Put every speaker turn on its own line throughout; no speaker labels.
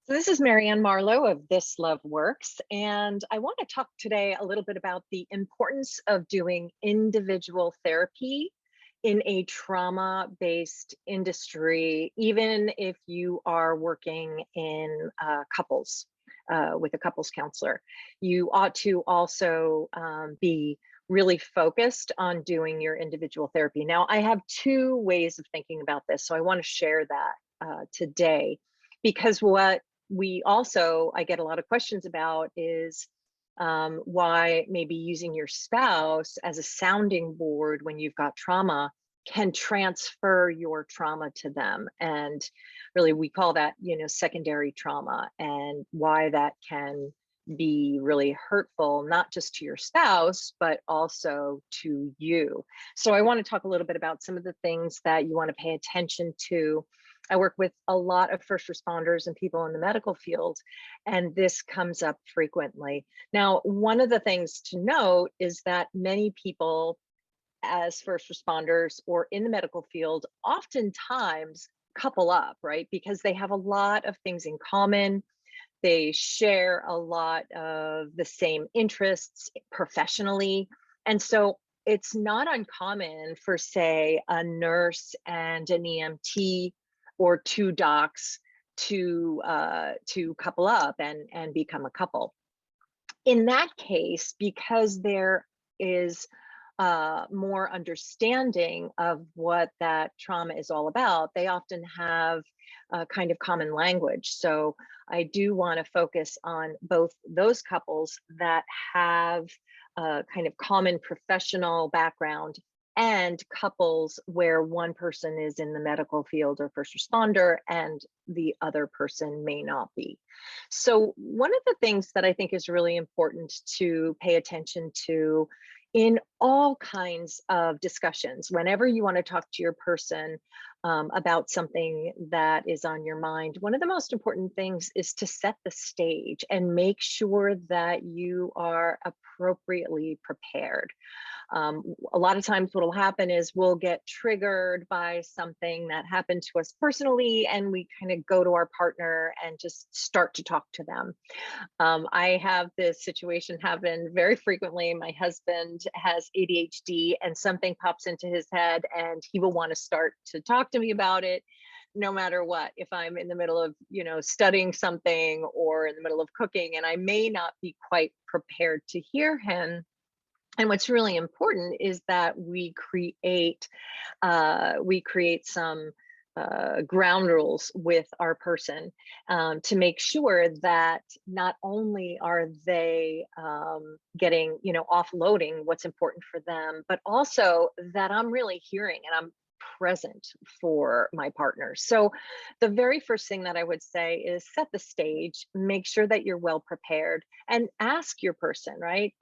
So this is Marianne Marlow of This Love Works, and I want to talk today a little bit about the importance of doing individual therapy in a trauma-based industry, even if you are working in couples with a couples counselor. You ought to also be really focused on doing your individual therapy. Now, I have two ways of thinking about this, so I want to share that today because what we also I get a lot of questions about is why maybe using your spouse as a sounding board when you've got trauma can transfer your trauma to them, and really we call that secondary trauma, and why that can be really hurtful, not just to your spouse but also to you. So I want to talk a little bit about some of the things that you want to pay attention to. I work with a lot of first responders and people in the medical field, and this comes up frequently. Now, one of the things to note is that many people, as first responders or in the medical field, oftentimes couple up, right? Because they have a lot of things in common. They share a lot of the same interests professionally. And so it's not uncommon for, say, a nurse and an EMT or two docs to couple up and become a couple. In that case, because there is more understanding of what that trauma is all about, they often have a kind of common language. So I do want to focus on both those couples that have a kind of common professional background and couples where one person is in the medical field or first responder and the other person may not be. So one of the things that I think is really important to pay attention to in all kinds of discussions, whenever you want to talk to your person about something that is on your mind, one of the most important things is to set the stage and make sure that you are appropriately prepared. A lot of times what will happen is we'll get triggered by something that happened to us personally, and we kind of go to our partner and just start to talk to them. I have this situation happen very frequently. My husband has ADHD, and something pops into his head and he will want to start to talk to me about it no matter what. If I'm in the middle of, studying something or in the middle of cooking, and I may not be quite prepared to hear him. And what's really important is that we create some ground rules with our person, to make sure that not only are they getting, offloading what's important for them, but also that I'm really hearing and I'm present for my partner. So the very first thing that I would say is set the stage, make sure that you're well prepared, and ask your person, right?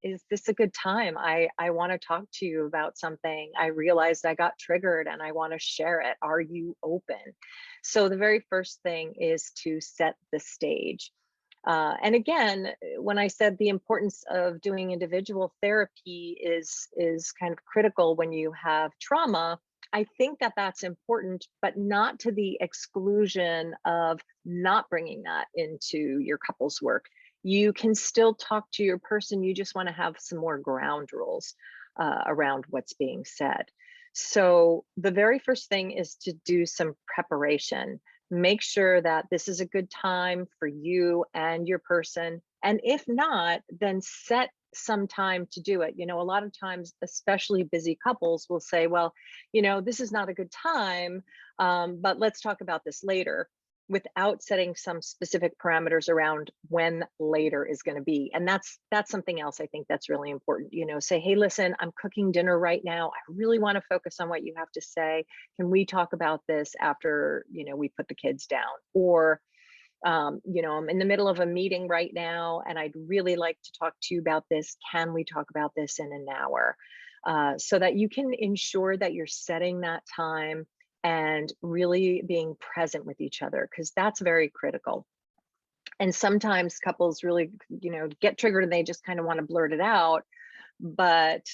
Is this a good time? I want to talk to you about something. I realized I got triggered and I want to share it. Are you open? So the very first thing is to set the stage. And again, when I said the importance of doing individual therapy is kind of critical when you have trauma, I think that that's important, but not to the exclusion of not bringing that into your couple's work. You can still talk to your person. You just want to have some more ground rules around what's being said. So the very first thing is to do some preparation. Make sure that this is a good time for you and your person. And if not, then set some time to do it. A lot of times, especially busy couples will say, well, this is not a good time, but let's talk about this later, without setting some specific parameters around when later is going to be. And that's something else I think that's really important. Say, hey, listen, I'm cooking dinner right now. I really want to focus on what you have to say. Can we talk about this after, we put the kids down? Or, I'm in the middle of a meeting right now and I'd really like to talk to you about this. Can we talk about this in an hour? So that you can ensure that you're setting that time and really being present with each other, because that's very critical. And sometimes couples really, get triggered and they just kind of want to blurt it out. But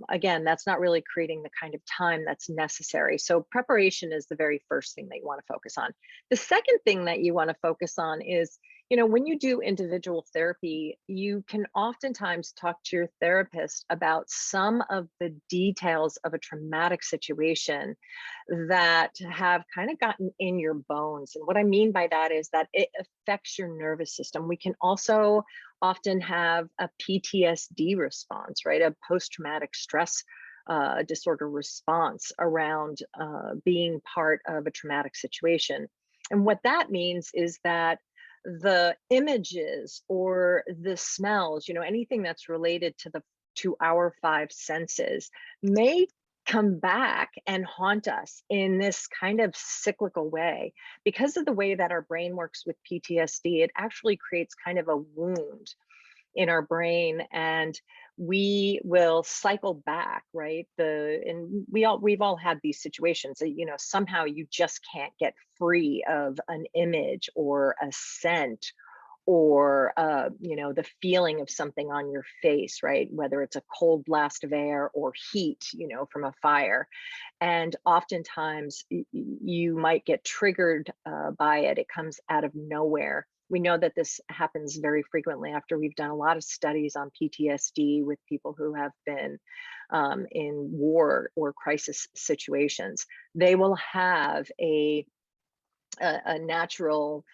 again, that's not really creating the kind of time that's necessary. So preparation is the very first thing that you want to focus on. The second thing that you want to focus on is, when you do individual therapy, you can oftentimes talk to your therapist about some of the details of a traumatic situation that have kind of gotten in your bones. And what I mean by that is that it affects your nervous system. We can also often have a PTSD response, right? A post traumatic stress disorder response around being part of a traumatic situation. And what that means is that the images or the smells, anything that's related to our five senses may come back and haunt us in this kind of cyclical way. Because of the way that our brain works with PTSD, it actually creates kind of a wound in our brain, and we will cycle back, right? And we've all had these situations that, somehow you just can't get free of an image or a scent or the feeling of something on your face, right? Whether it's a cold blast of air or heat, from a fire. And oftentimes you might get triggered by it. It comes out of nowhere. We know that this happens very frequently after we've done a lot of studies on PTSD with people who have been in war or crisis situations. They will have a natural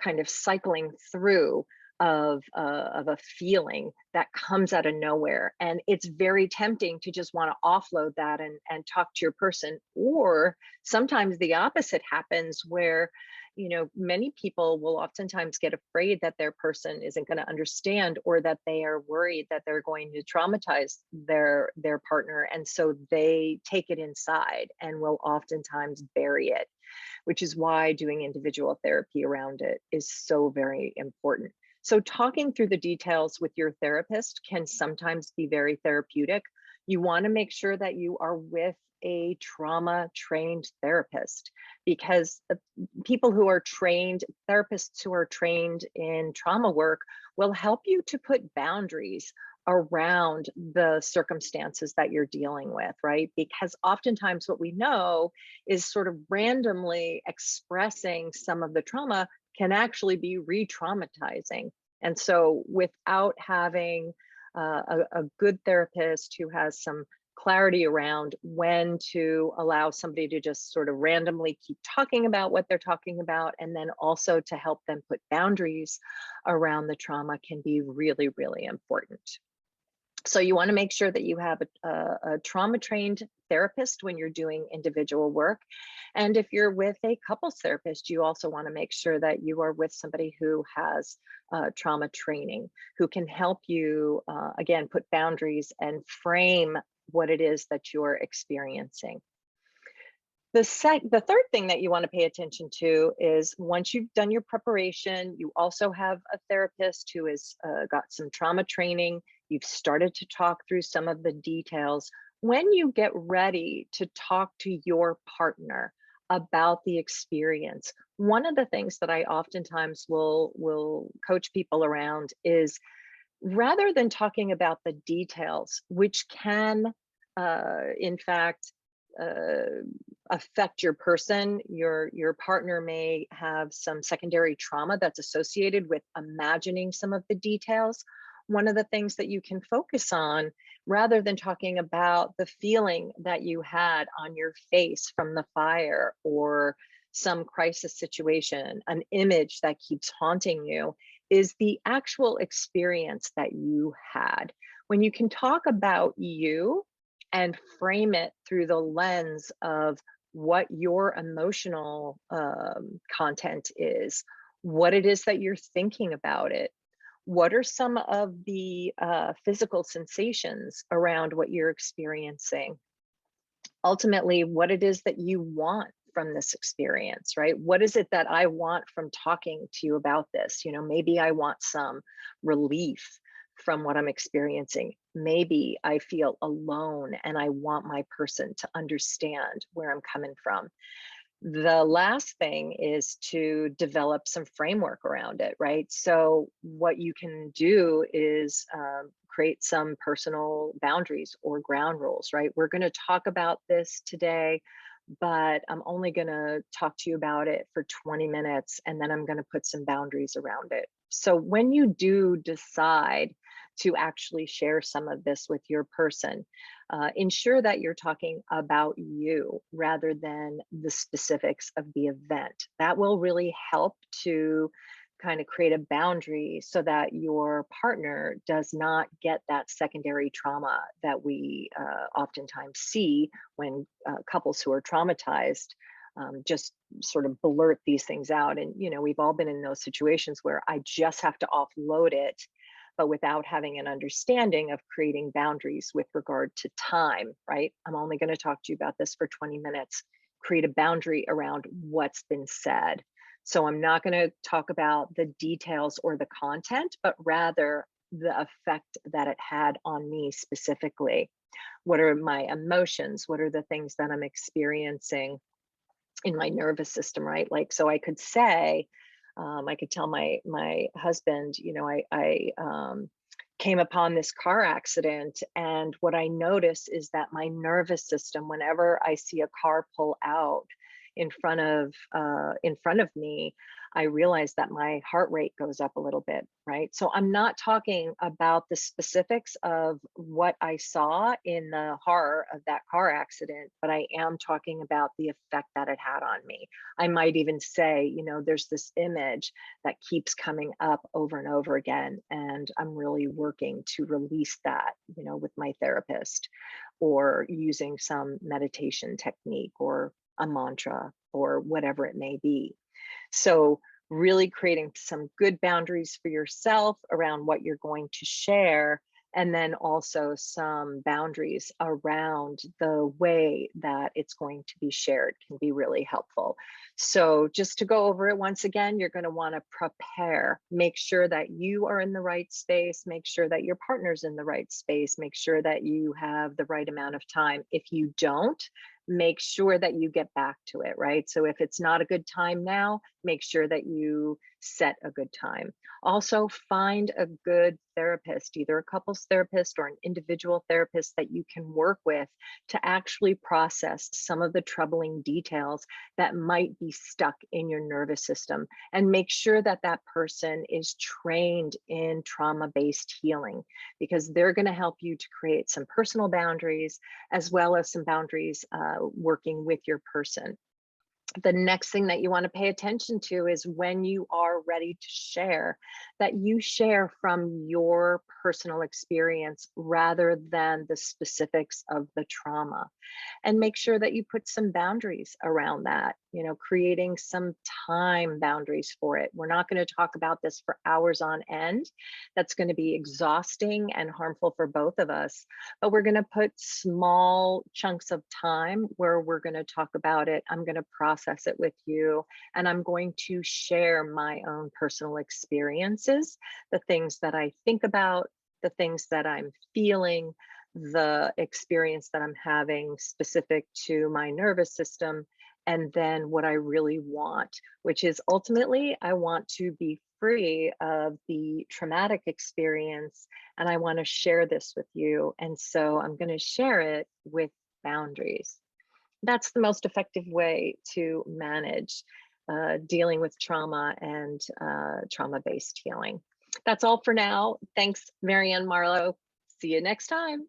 kind of cycling through of a feeling that comes out of nowhere. And it's very tempting to just want to offload that and talk to your person. Or sometimes the opposite happens where, many people will oftentimes get afraid that their person isn't going to understand, or that they are worried that they're going to traumatize their partner. And so they take it inside and will oftentimes bury it, which is why doing individual therapy around it is so very important. So talking through the details with your therapist can sometimes be very therapeutic. You want to make sure that you are with a trauma trained therapist, because people who are trained, therapists who are trained in trauma work, will help you to put boundaries around the circumstances that you're dealing with, right? Because oftentimes what we know is sort of randomly expressing some of the trauma can actually be re-traumatizing. And so without having a good therapist who has some clarity around when to allow somebody to just sort of randomly keep talking about what they're talking about, and then also to help them put boundaries around the trauma, can be really, really important. So you want to make sure that you have a trauma trained therapist when you're doing individual work. And if you're with a couples therapist, you also want to make sure that you are with somebody who has trauma training, who can help you, again, put boundaries and what it is that you're experiencing. The third thing that you want to pay attention to is, once you've done your preparation, you also have a therapist who has got some trauma training. You've started to talk through some of the details. When you get ready to talk to your partner about the experience, one of the things that I oftentimes will coach people around is, rather than talking about the details, which can, in fact, affect your person, your partner may have some secondary trauma that's associated with imagining some of the details. One of the things that you can focus on, rather than talking about the feeling that you had on your face from the fire or some crisis situation, an image that keeps haunting you, is the actual experience that you had. When you can talk about you and frame it through the lens of what your emotional content is, what it is that you're thinking about it, what are some of the physical sensations around what you're experiencing, ultimately what it is that you want from this experience, right? What is it that I want from talking to you about this? Maybe I want some relief from what I'm experiencing. Maybe I feel alone and I want my person to understand where I'm coming from. The last thing is to develop some framework around it, right? So what you can do is create some personal boundaries or ground rules, right? We're going to talk about this today, but I'm only going to talk to you about it for 20 minutes and then I'm going to put some boundaries around it. So when you do decide to actually share some of this with your person, ensure that you're talking about you rather than the specifics of the event. That will really help to kind of create a boundary so that your partner does not get that secondary trauma that we oftentimes see when couples who are traumatized just sort of blurt these things out. And, we've all been in those situations where I just have to offload it, but without having an understanding of creating boundaries with regard to time, right? I'm only going to talk to you about this for 20 minutes. Create a boundary around what's been said. So I'm not going to talk about the details or the content, but rather the effect that it had on me specifically. What are my emotions? What are the things that I'm experiencing in my nervous system, right? Like, so I could say, I could tell my husband, I came upon this car accident, and what I notice is that my nervous system, whenever I see a car pull out in front of me, I realize that my heart rate goes up a little bit, right? So I'm not talking about the specifics of what I saw in the horror of that car accident, but I am talking about the effect that it had on me. I might even say, there's this image that keeps coming up over and over again, and I'm really working to release that, with my therapist or using some meditation technique or a mantra or whatever it may be. So, really creating some good boundaries for yourself around what you're going to share, and then also some boundaries around the way that it's going to be shared can be really helpful. So, just to go over it once again, you're going to want to prepare, make sure that you are in the right space, make sure that your partner's in the right space, make sure that you have the right amount of time. If you don't, make sure that you get back to it, right? So if it's not a good time now, make sure that you set a good time. Also, find a good therapist, either a couples therapist or an individual therapist that you can work with to actually process some of the troubling details that might be stuck in your nervous system. And make sure that that person is trained in trauma-based healing, because they're going to help you to create some personal boundaries as well as some boundaries working with your person. The next thing that you want to pay attention to is when you are ready to share, that you share from your personal experience rather than the specifics of the trauma. And make sure that you put some boundaries around that, creating some time boundaries for it. We're not going to talk about this for hours on end. That's going to be exhausting and harmful for both of us. But we're going to put small chunks of time where we're going to talk about it. I'm going to process it with you, and I'm going to share my own personal experiences, the things that I think about, the things that I'm feeling, the experience that I'm having specific to my nervous system, and then what I really want, which is ultimately, I want to be free of the traumatic experience, and I want to share this with you. And so I'm going to share it with boundaries. That's the most effective way to manage dealing with trauma and trauma-based healing. That's all for now. Thanks, Marianne Marlow. See you next time.